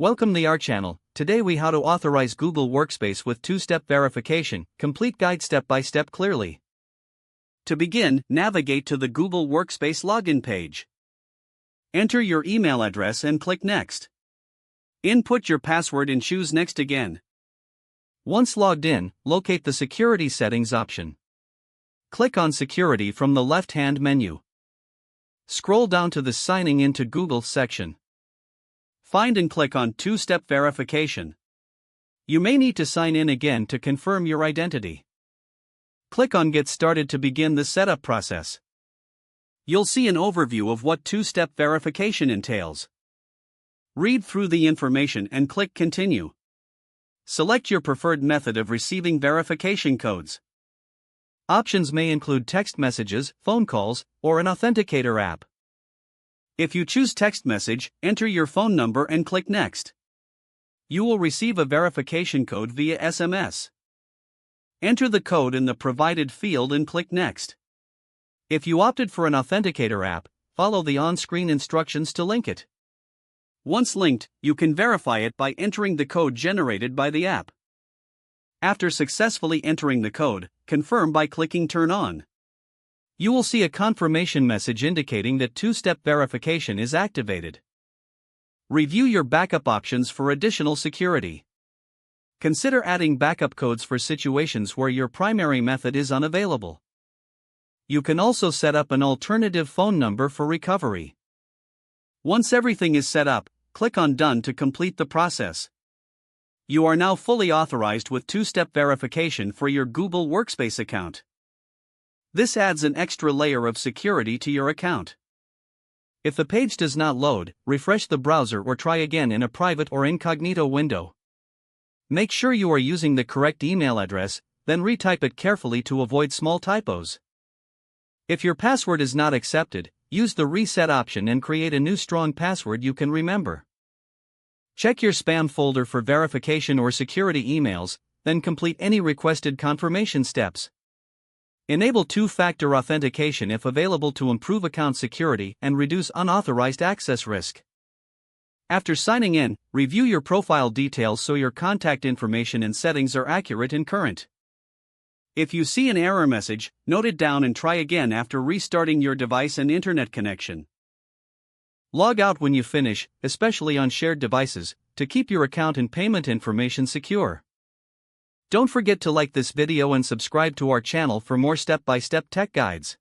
Welcome to our channel. Today we how to authorize Google Workspace with two-step verification, complete guide step-by-step clearly. To begin, navigate to the Google Workspace login page. Enter your email address and click Next. Input your password and choose Next again. Once logged in, locate the Security Settings option. Click on Security from the left-hand menu. Scroll down to the Signing into Google section. Find and click on Two-Step Verification. You may need to sign in again to confirm your identity. Click on Get Started to begin the setup process. You'll see an overview of what two-step verification entails. Read through the information and click Continue. Select your preferred method of receiving verification codes. Options may include text messages, phone calls, or an authenticator app. If you choose text message, enter your phone number and click Next. You will receive a verification code via SMS. Enter the code in the provided field and click Next. If you opted for an authenticator app, follow the on-screen instructions to link it. Once linked, you can verify it by entering the code generated by the app. After successfully entering the code, confirm by clicking Turn On. You will see a confirmation message indicating that two-step verification is activated. Review your backup options for additional security. Consider adding backup codes for situations where your primary method is unavailable. You can also set up an alternative phone number for recovery. Once everything is set up, click on Done to complete the process. You are now fully authorized with two-step verification for your Google Workspace account. This adds an extra layer of security to your account. If the page does not load, refresh the browser or try again in a private or incognito window. Make sure you are using the correct email address, then retype it carefully to avoid small typos. If your password is not accepted, use the Reset option and create a new strong password you can remember. Check your spam folder for verification or security emails, then complete any requested confirmation steps. Enable two-factor authentication if available to improve account security and reduce unauthorized access risk. After signing in, review your profile details so your contact information and settings are accurate and current. If you see an error message, note it down and try again after restarting your device and internet connection. Log out when you finish, especially on shared devices, to keep your account and payment information secure. Don't forget to like this video and subscribe to our channel for more step-by-step tech guides.